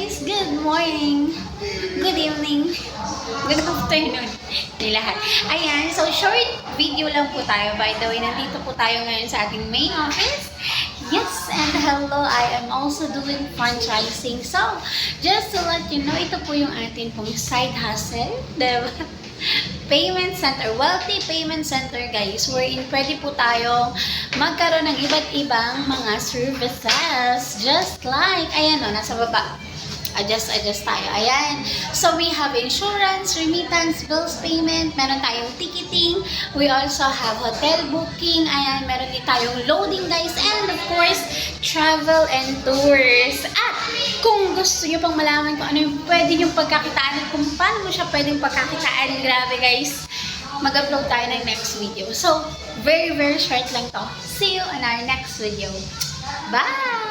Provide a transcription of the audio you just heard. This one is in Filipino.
guys! Good morning! Good evening! Good afternoon! Di lahat. Ayan, so short video lang po tayo. By the way, nandito po tayo ngayon sa ating main office. Yes, and hello, I am also doing franchising. So, just to let you know, ito po yung atin pong side hustle. Diba? Payment center, wealthy payment center guys, wherein pwede po tayong magkaroon ng iba't ibang mga services. Just like, ayan o, nasa baba. Adjust tayo. Ayan. So, we have insurance, remittance, bills payment, meron tayong ticketing, we also have hotel booking, ayan, meron din tayong loading guys, and of course, travel and tours. At, kung gusto nyo pang malaman kung ano yung pwede nyo pagkakitaan at kung paano mo siya pwedeng pagkakitaan, grabe guys, mag-upload tayo ng next video. So, very short lang to. See you on our next video. Bye!